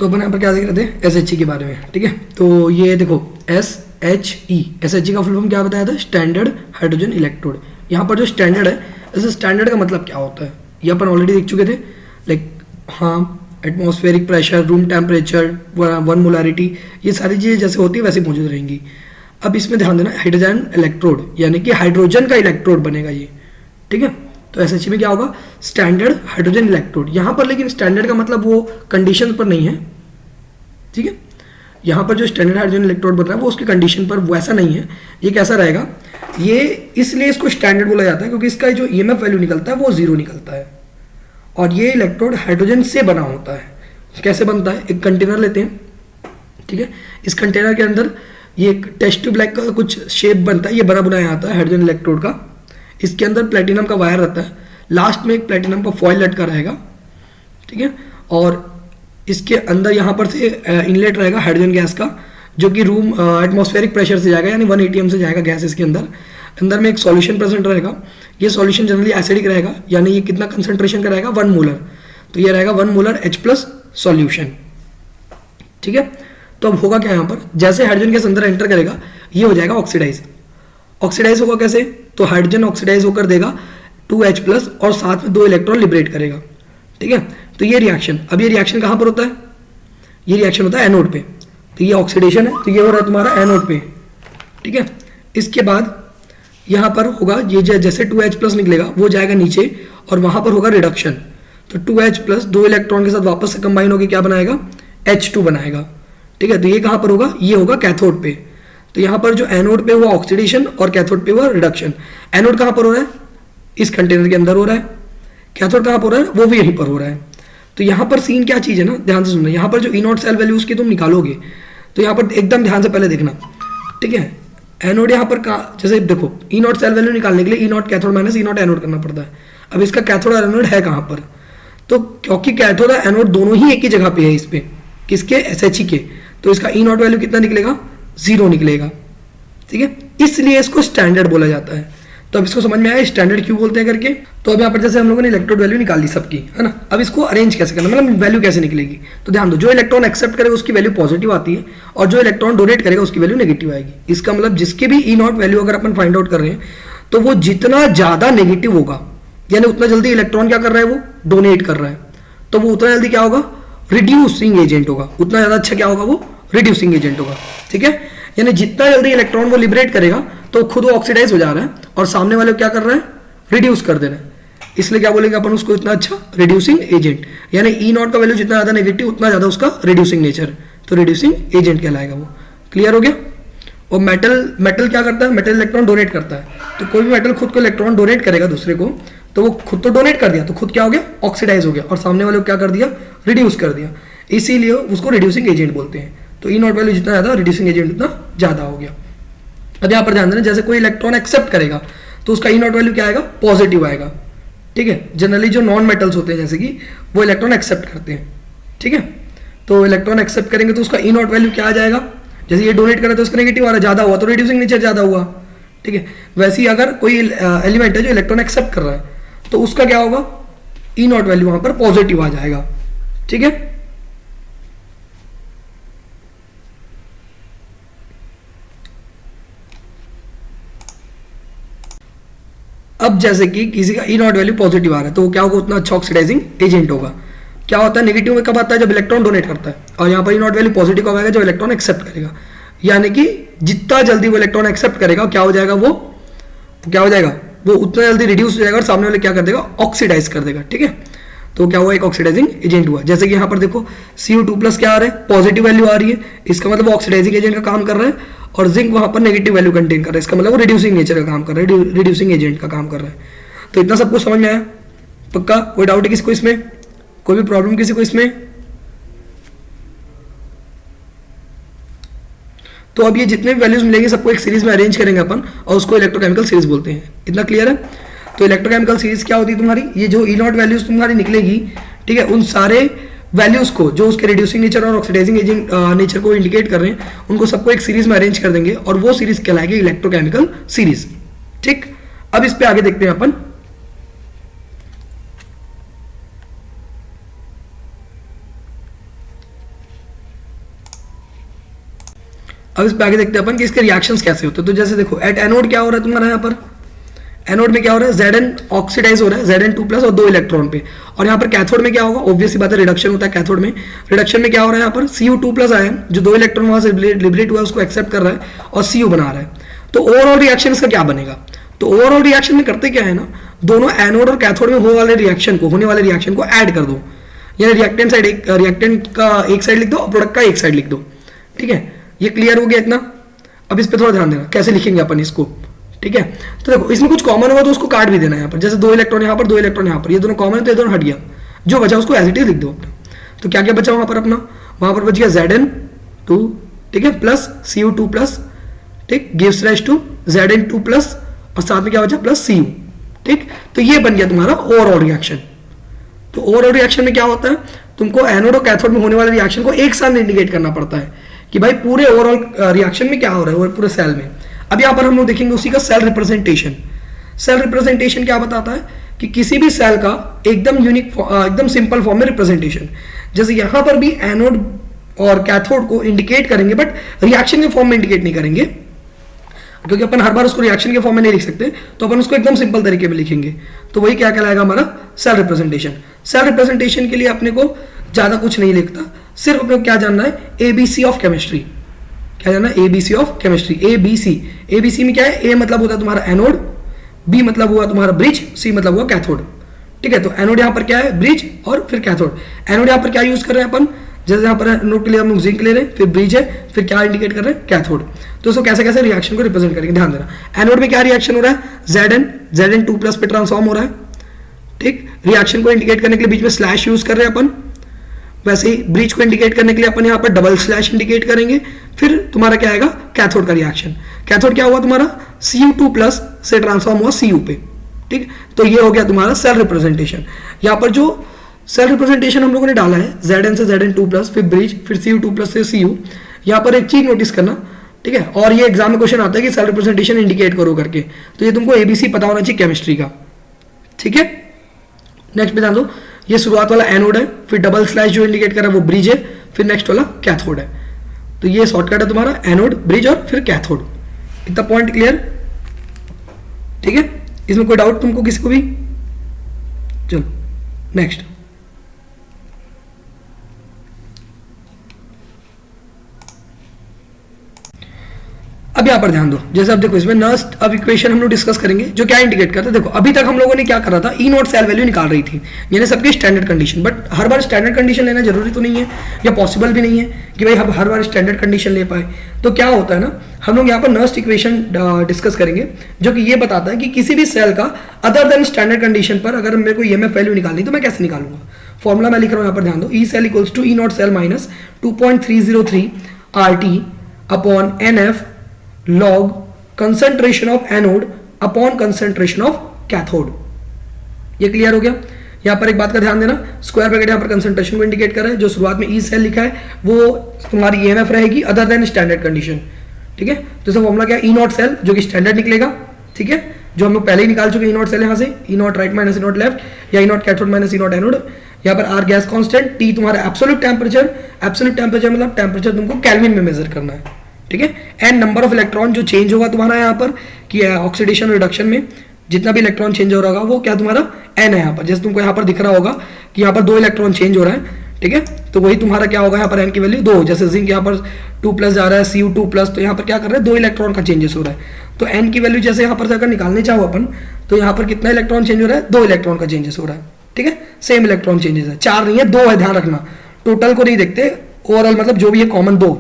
तो अपन यहाँ पर क्या देख रहे थे SHE के बारे में, ठीक है, तो ये देखो SHE का फुल फॉर्म क्या बताया था, स्टैंडर्ड हाइड्रोजन इलेक्ट्रोड। यहाँ पर जो स्टैंडर्ड है, ऐसे स्टैंडर्ड का मतलब क्या होता है ये अपन ऑलरेडी देख चुके थे, लाइक हाँ atmospheric pressure, room temperature, one molarity, ये सारी चीज़ें जैसे होती है वैसे मौजूद रहेंगी। अब इसमें ध्यान देना हाइड्रोजन इलेक्ट्रोड, यानी कि हाइड्रोजन का इलेक्ट्रोड बनेगा ये, ठीक है। तो SHE में क्या होगा, स्टैंडर्ड हाइड्रोजन इलेक्ट्रोड। यहाँ पर लेकिन स्टैंडर्ड का मतलब वो कंडीशन पर नहीं है, ठीक है, यहाँ पर जो स्टैंडर्ड हाइड्रोजन इलेक्ट्रोड बन रहा है वो उसकी कंडीशन पर वैसा नहीं है। ये कैसा रहेगा, ये इसलिए इसको स्टैंडर्ड बोला जाता है क्योंकि इसका जो EMF वैल्यू निकलता है वो 0 निकलता है, और ये इलेक्ट्रोड हाइड्रोजन से बना होता है। कैसे बनता है, एक कंटेनर लेते हैं, ठीक है, इस कंटेनर के अंदर ये एक टेस्ट ट्यूब लाइक का कुछ शेप बनता है, ये बना बनाया आता है हाइड्रोजन इलेक्ट्रोड का। इसके अंदर प्लेटिनम का वायर रहता है, लास्ट में एक प्लेटिनम का फॉइल लटका रहेगा, ठीक है, और इसके अंदर यहाँ पर से इनलेट रहेगा हाइड्रोजन गैस का, जो कि रूम एटमॉस्फेरिक प्रेशर से जाएगा, यानी 1 atm से जाएगा गैस इसके अंदर में एक सॉल्यूशन प्रेजेंट रहेगा। ये सॉल्यूशन जनरली एसिडिक रहेगा, यानी ये कितना कंसंट्रेशन का रहेगा 1 मोलर, तो ये रहेगा 1 मोलर H+ सॉल्यूशन, ठीक है। तो अब होगा क्या, यहाँ पर जैसे हाइड्रोजन गैस अंदर एंटर करेगा ये हो जाएगा ऑक्सीडाइज। ऑक्सीडाइज होगा कैसे, तो हाइड्रोजन ऑक्सीडाइज होकर देगा 2H+ और साथ में 2 इलेक्ट्रॉन लिबरेट करेगा, ठीक है। तो ये रिएक्शन, अब ये रिएक्शन कहाँ पर होता है, ये रिएक्शन होता है एनोड पे, तो ये ऑक्सीडेशन है, तो ये हो रहा है तुम्हारा एनोड पे, ठीक है। इसके बाद यहाँ पर होगा ये जैसे 2H+ निकलेगा वो जाएगा नीचे और वहाँ पर होगा रिडक्शन, तो 2H+ 2 इलेक्ट्रॉन के साथ वापस से कंबाइन होकर क्या बनाएगा, H2 बनाएगा, ठीक है। तो ये कहाँ पर होगा, ये होगा कैथोड पे। तो यहाँ पर जो एनोड पे हुआ ऑक्सीडेशन और कैथोड पे हुआ रिडक्शन। एनोड कहाँ पर हो रहा है, इस कंटेनर के अंदर हो रहा है, कैथोड कहाँ पर हो रहा है, वो भी यहीं पर हो रहा है। तो यहाँ पर सीन क्या चीज़ है ना, ध्यान से सुनना, यहाँ पर जो E0 सेल वैल्यू उसकी तुम निकालोगे तो यहाँ पर एकदम ध्यान से पहले देखना, ठीक है। एनोड यहाँ पर जैसे देखो E0 सेल वैल्यू निकालने के लिए E0 cathode minus E0 anode करना पड़ता है। अब इसका कैथोड और एनोड है कहाँ पर, तो क्योंकि कैथोड और एनोड दोनों ही एक ही जगह पे है इस पे, किसके, SHE के, तो इसका E0 वैल्यू कितना निकलेगा, 0 निकलेगा, ठीक है। इसलिए इसको स्टैंडर्ड बोला जाता है। तो अब इसको समझ में आया स्टैंडर्ड क्यों बोलते हैं करके। तो अब यहाँ पर जैसे हम लोगों ने इलेक्ट्रोड वैल्यू निकाल ली सबकी, है ना, अब इसको अरेंज कैसे करना, मतलब वैल्यू कैसे निकलेगी। तो ध्यान दो, जो इलेक्ट्रॉन एक्सेप्ट करेगा उसकी वैल्यू पॉजिटिव आती है और जो इलेक्ट्रॉन डोनेट करेगा उसकी वैल्यू नेगेटिव आएगी। इसका मतलब जिसके भी E0 वैल्यू अगर अपन फाइंड आउट कर रहे हैं तो वो जितना ज्यादा नेगेटिव होगा, यानी उतना जल्दी इलेक्ट्रॉन क्या कर रहा है, वो डोनेट कर रहा है, तो वो उतना जल्दी क्या होगा, रिड्यूसिंग एजेंट होगा, उतना ज्यादा अच्छा क्या होगा, वो रिड्यूसिंग एजेंट होगा, ठीक है। यानी जितना जल्दी इलेक्ट्रॉन वो लिबरेट करेगा तो खुद वो ऑक्सीडाइज हो जा रहा है और सामने वाले को क्या कर रहा है, रिड्यूस कर दे रहा है, इसलिए क्या बोलेंगे अपन उसको, इतना अच्छा रिड्यूसिंग एजेंट। यानी E0 का वैल्यू जितना ज्यादा नेगेटिव उतना ज्यादा उसका रिड्यूसिंग नेचर, तो रिड्यूसिंग एजेंट कहलाएगा वो। क्लियर हो गया, और मेटल मेटल क्या करता है, मेटल इलेक्ट्रॉन डोनेट करता है। तो कोई भी मेटल खुद को इलेक्ट्रॉन डोनेट करेगा दूसरे को, तो वो खुद तो डोनेट कर दिया, तो खुद क्या हो गया, ऑक्सीडाइज हो गया, और सामने वाले को क्या कर दिया, रिड्यूस कर दिया, इसीलिए उसको रिड्यूसिंग एजेंट बोलते हैं। तो ई नॉट वैल्यू जितना ज़्यादा, रिड्यूसिंग एजेंट उतना ज़्यादा हो गया। अब यहाँ पर ध्यान देना, जैसे कोई इलेक्ट्रॉन एक्सेप्ट करेगा तो उसका ई नॉट वैल्यू क्या आएगा, पॉजिटिव आएगा, ठीक है। जनरली जो नॉन मेटल्स होते हैं जैसे कि वो इलेक्ट्रॉन एक्सेप्ट करते हैं, ठीक है। तो इलेक्ट्रॉन एक्सेप्ट करेंगे तो उसका ई नॉट वैल्यू क्या आ जाएगा, जैसे ये डोनेट करे तो उसका नेगेटिव आ रहा है, ज़्यादा हुआ तो रिड्यूसिंग नेचर ज़्यादा हुआ, ठीक है। वैसे ही अगर कोई एलिमेंट है जो इलेक्ट्रॉन एक्सेप्ट कर रहा है तो उसका क्या होगा, ई नॉट वैल्यू वहां पर पॉजिटिव आ जाएगा, ठीक है। अब जैसे कि किसी का ई नॉट वैल्यू पॉजिटिव आ रहा है तो वो क्या होगा, उतना अच्छा ऑक्सीडाइजिंग एजेंट होगा। क्या होता है, नेगेटिव में कब आता है, जब इलेक्ट्रॉन डोनेट करता है, और यहाँ पर ई नॉट वैल्यू पॉजिटिव कब आएगा, जब इलेक्ट्रॉन एक्सेप्ट करेगा। यानी कि जितना जल्दी वो इलेक्ट्रॉन एक्सेप्ट करेगा क्या हो जाएगा, वो क्या हो जाएगा, वो उतना जल्दी रिड्यूस हो जाएगा और सामने वाले क्या कर देगा, ऑक्सीडाइज कर देगा, ठीक है। तो क्या हुआ, एक ऑक्सीडाइजिंग एजेंट हुआ। जैसे कि यहाँ पर देखो Cu2+ क्या आ रहा है, पॉजिटिव वैल्यू आ रही है, इसका मतलब वो ऑक्सीडाइजिंग एजेंट का काम कर रहा है, और जिंक वहां पर नेगेटिव वैल्यू कंटेन कर रहा है, इसका मतलब वो रिड्यूसिंग नेचर का काम कर रहा है, रिड्यूसिंग एजेंट का काम कर रहा है। तो इतना सब कुछ समझ में आया, पक्का? कोई डाउट है किसी को इसमें, कोई भी प्रॉब्लम किसी को इसमें? तो अब ये जितने भी वैल्यूज मिलेंगे सबको एक सीरीज में अरेंज करेंगे अपन, और उसको इलेक्ट्रोकेमिकल सीरीज बोलते हैं। इतना क्लियर है? तो इलेक्ट्रोकेमिकल सीरीज क्या होती है तुम्हारी, ये जो ई नॉट वैल्यूज तुम्हारी निकलेगी, ठीक है, उन सारे वैल्यूज को जो उसके रिड्यूसिंग नेचर और ऑक्सीडाइजिंग एजेंट नेचर को इंडिकेट कर रहे हैं, उनको सबको एक सीरीज में अरेंज कर देंगे, और वो सीरीज कहलाएगी इलेक्ट्रोकेमिकल सीरीज, ठीक। अब इस पे आगे देखते हैं अपन। अब इस पे आगे देखते हैं अपन कि इसके रिएक्शंस कैसे होते हैं। तो जैसे देखो, एट एनोड क्या हो रहा है तुम्हारा, यहाँ पर एनोड में क्या हो रहा है, Zn ऑक्सीडाइज हो रहा है Zn2+ और 2 इलेक्ट्रॉन पे, और यहाँ पर कैथोड में क्या होगा, ऑब्वियस बात है, रिडक्शन होता है कैथोड में। रिडक्शन में क्या हो रहा है, यहाँ पर Cu2+ आयन जो 2 इलेक्ट्रॉन वहां से लिबरेट हुआ है उसको एक्सेप्ट कर रहा है और Cu बना रहा है। तो ओवरऑल रिएक्शन इसका क्या बनेगा, तो ओवरऑल रिएक्शन में करते क्या है ना, दोनों एनोड और कैथोड में होने वाले रिएक्शन को ऐड कर दो, यानी रिएक्टेंट साइड रिएक्टेंट का एक साइड लिख दो और प्रोडक्ट का एक साइड लिख दो, ठीक है। ये क्लियर हो गया इतना? अब इस पे थोड़ा ध्यान देना कैसे लिखेंगे अपन इसको, ठीक है। तो देखो, इसमें कुछ कॉमन होगा तो उसको काट भी देना है यहाँ पर, जैसे 2 इलेक्ट्रॉन यहाँ पर, 2 इलेक्ट्रॉन यहाँ पर, ये दोनों कॉमन है तो ये दोनों हट गया, जो बचा उसको एज इट इज लिख दो अपना। तो क्या क्या बचा वहां पर अपना, वहां पर बच गया Zn2, ठीक है, प्लस Cu2+, ठीक, गिव्स राइज टू Zn2+, और साथ में क्या बचा, प्लस Cu, ठीक। तो ये बन गया तुम्हारा ओवरऑल रिएक्शन। तो ओवरऑल रिएक्शन में क्या होता है, तुमको एनोड और कैथोड में होने वाले रिएक्शन को एक साथ इंडिकेट करना पड़ता है कि भाई पूरे ओवरऑल रिएक्शन में क्या हो रहा है, पूरे सेल में। अब यहाँ पर हम लोग देखेंगे उसी का सेल रिप्रेजेंटेशन। सेल रिप्रेजेंटेशन क्या बताता है कि किसी भी सेल का एकदम यूनिक, एकदम सिंपल फॉर्म में रिप्रेजेंटेशन। जैसे यहाँ पर भी एनोड और कैथोड को इंडिकेट करेंगे, बट रिएक्शन के फॉर्म में इंडिकेट नहीं करेंगे, क्योंकि अपन हर बार उसको रिएक्शन के फॉर्म में नहीं लिख सकते, तो अपन उसको एकदम सिंपल तरीके में लिखेंगे। तो वही क्या कहलाएगा हमारा सेल रिप्रेजेंटेशन। सेल रिप्रेजेंटेशन के लिए अपने को ज्यादा कुछ नहीं लिखता, सिर्फ अपने को क्या जानना है, ABC ऑफ केमिस्ट्री। क्या जानना है, ABC ऑफ केमिस्ट्री, ABC में क्या है, A मतलब होता है तुम्हारा एनोड, B मतलब हुआ तुम्हारा ब्रिज, C मतलब हुआ कैथोड, ठीक है। तो एनोड यहाँ पर क्या है, ब्रिज, और फिर कैथोड। एनोड यहाँ पर क्या यूज कर रहे हैं अपन, जैसे यहाँ पर एनोड के लिए हम लोग जिंक ले रहे हैं, फिर ब्रिज है, फिर क्या इंडिकेट कर रहे हैं, कैथोड। तो उसको कैसे कैसे रिएक्शन को रिप्रेजेंट करेंगे, ध्यान देना। एनोड में क्या रिएक्शन हो रहा है, Zn2+ पे ट्रांसफॉर्म हो रहा है, ठीक। रिएक्शन को इंडिकेट करने के लिए बीच में स्लैश यूज कर रहे हैं अपन। वैसे ही ब्रिज को इंडिकेट करने के लिए अपन यहाँ पर डबल स्लैश इंडिकेट करेंगे। फिर तुम्हारा क्या आएगा, कैथोड का रिएक्शन। कैथोड क्या हुआ तुम्हारा, Cu2+ से ट्रांसफॉर्म हुआ Cu पे, ठीक। तो ये हो गया तुम्हारा सेल रिप्रेजेंटेशन। यहाँ पर जो सेल रिप्रेजेंटेशन हम लोगों ने डाला है, Zn से Zn2+, फिर ब्रिज, फिर Cu2+ से Cu। यहाँ पर एक चीज नोटिस करना, ठीक है, और ये एग्जाम में क्वेश्चन आता है कि सेल रिप्रेजेंटेशन इंडिकेट करो करके, तो ये तुमको ABC पता होना चाहिए केमिस्ट्री का, ठीक है। नेक्स्ट पे ध्यान दो, ये शुरुआत वाला एनोड है, फिर डबल स्लैश जो इंडिकेट कर रहा है वो ब्रिज है, फिर नेक्स्ट वाला कैथोड है। तो ये शॉर्टकट है तुम्हारा, एनोड, ब्रिज और फिर कैथोड। इतना पॉइंट क्लियर, ठीक है। इसमें कोई डाउट तुमको किसी को भी? चलो नेक्स्ट। अब यहाँ पर ध्यान दो, जैसे अब देखो इसमें नर्स्ट अब इक्वेशन हम लोग डिस्कस करेंगे जो क्या इंडिकेट करता है। देखो अभी तक हम लोगों ने क्या करा था, ई नॉट सेल वैल्यू निकाल रही थी, यानी सबकी standard condition. But her bar standard condition लेना जरूरी तो नहीं है, या पॉसिबल भी नहीं है कि भाई हम हर बार स्टैंडर्ड कंडीशन ले पाए। तो क्या होता है ना, हम लोग यहाँ पर नर्स्ट इक्वेशन डिस्कस करेंगे जो कि ये बताता है कि किसी भी सेल का अदर देन स्टैंडर्ड कंडीशन पर अगर मेरे को ईएमएफ वैल्यू निकालनी तो मैं कैसे निकालूंगा। फॉर्मूला मैं लिख रहा हूँ यहाँ पर, ध्यान दो, E cell equals to E not cell minus 2.303 RT upon NF log concentration of anode upon concentration of cathode. ये क्लियर हो गया। यहाँ पर एक बात का ध्यान देना, स्क्वायर ब्रैकेट यहाँ पर कंसंट्रेशन को इंडिकेट कर रहा है, जो शुरुआत में ई सेल लिखा है वो तुम्हारी ईएमएफ रहेगी अदर देन स्टैंडर्ड कंडीशन, ठीक है। तो इसका फॉर्मूला क्या है, ई नॉट सेल जो कि स्टैंडर्ड निकलेगा, ठीक है, जो हम लोग पहले ही निकाल चुके हैं। ई नॉट सेल यहाँ से E naught right minus E naught left, या E not cathode minus E not anode. यहाँ पर आर गैस कांस्टेंट, टी तुम्हारा एब्सोल्यूट टेम्परेचर, एब्सोल्यूट टेम्परेचर मतलब टेम्परेचर तुमको केल्विन में मेजर करना है, ठीक है। एन नंबर ऑफ इलेक्ट्रॉन जो चेंज होगा तुम्हारा यहाँ पर कि ऑक्सीडेशन रिडक्शन में जितना भी इलेक्ट्रॉन चेंज हो रहा होगा वो क्या तुम्हारा एन है यहाँ पर। जैसे तुमको यहाँ पर दिख रहा होगा कि यहाँ पर 2 इलेक्ट्रॉन चेंज हो रहा है, ठीक है, तो वही तुम्हारा क्या होगा यहाँ पर एन की वैल्यू 2। जैसे जिंक यहाँ पर 2+ जा रहा है, Cu2+, तो यहाँ पर क्या कर रहा है 2 इलेक्ट्रॉन का चेंजेस हो रहा है। तो एन की वैल्यू जैसे यहाँ पर से अगर निकालने चाहो अपन, तो यहाँ पर कितना इलेक्ट्रॉन चेंज हो रहा है, 2 इलेक्ट्रॉन का चेंजेस हो रहा है, ठीक है। सेम इलेक्ट्रॉन चेंजेस है, 4 नहीं है 2 है, ध्यान रखना, टोटल को नहीं देखते, ओवरऑल मतलब जो भी है कॉमन 2।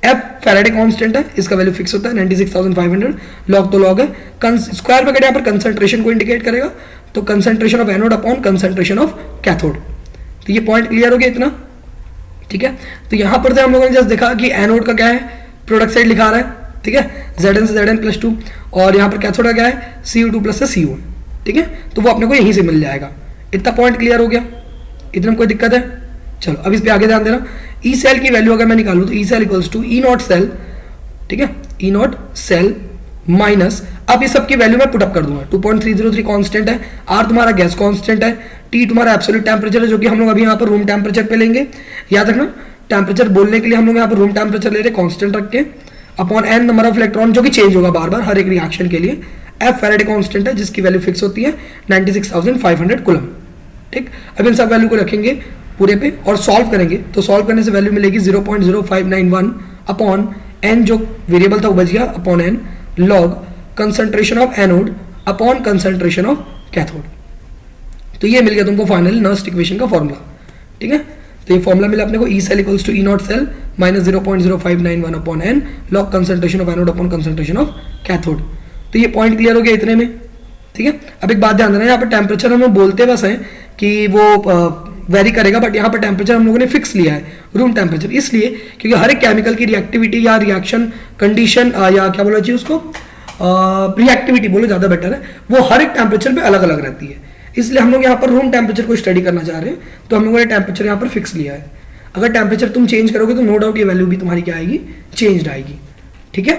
एफ फैराडे कांस्टेंट है, इसका वैल्यू फिक्स होता है 96,500, लॉग तो लॉग है। स्क्वायर ब्रैकेट यहाँ पर कंसंट्रेशन को इंडिकेट करेगा, तो concentration of anode upon concentration of cathode. तो ये पॉइंट क्लियर हो गया इतना, ठीक है। तो यहाँ पर से हम लोगों ने जस्ट देखा कि एनोड का क्या है, प्रोडक्ट साइड लिखा रहा है, ठीक है, Zn से Zn+2, और यहाँ पर कैथोड का क्या है, Cu2+ से Cu, ठीक है। तो वो अपने को यहीं से मिल जाएगा। इतना पॉइंट क्लियर हो गया, इतना में कोई दिक्कत है? चलो अब इस पे आगे ध्यान देना। ई सेल की वैल्यू अगर मैं निकालूं तो E cell equals to E not cell, ठीक है, ई नॉट सेल माइनस, अब ये सब की वैल्यू मैं पुटअप कर दूंगा। 2.303 कांस्टेंट है, आर तुम्हारा गैस कांस्टेंट है, टी तुम्हारा एब्सोल्यूट टेम्परेचर है जो कि हम लोग अभी यहाँ पर रूम टेम्परेचर पे लेंगे, याद रखना टेम्परेचर बोलने के लिए हम लोग यहाँ पर रूम टेम्परेचर ले रहे कांस्टेंट रख के, upon n number of electron जो कि चेंज होगा बार बार हर एक रिएक्शन के लिए। एफ फैराडे कांस्टेंट है जिसकी वैल्यू फिक्स होती है 96,500 कूलम, ठीक। अब इन सब वैल्यू को रखेंगे पूरे पे और सॉल्व करेंगे, तो सॉल्व करने से वैल्यू मिलेगी 0.0591 अपॉन एन जो वेरिएबल था वो बच गया, upon n log concentration of anode upon concentration of cathode. तो ये मिल गया तुमको फाइनल नर्स्ट इक्वेशन का फॉर्मूला, ठीक है। तो ये फॉर्मूला मिला अपने को, E cell equals to E not cell minus 0.0591 upon n log concentration of anode upon concentration of cathode. तो ये पॉइंट क्लियर हो गया इतने में, ठीक है। अब एक बात ध्यान देना, यहाँ पर टेम्परेचर हम लोग बोलते बस हैं कि वो वेरी करेगा, बट यहाँ पर टेम्परेचर हम लोगों ने फिक्स लिया है रूम टेम्परेचर, इसलिए क्योंकि हर एक केमिकल की रिएक्टिविटी या रिएक्शन कंडीशन या क्या बोला चाहिए उसको, रिएक्टिविटी बोलो ज़्यादा बेटर है, वो हर एक टेम्परेचर पे अलग अलग रहती है। इसलिए हम लोग यहाँ पर रूम टेम्परेचर को स्टडी करना चाह रहे हैं, तो हम लोगों ने टेम्परेचर यहाँ पर फिक्स लिया है। अगर टेम्परेचर तुम चेंज करोगे तो नो डाउट ये वैल्यू भी तुम्हारी क्या आएगी, चेंज्ड आएगी, ठीक है।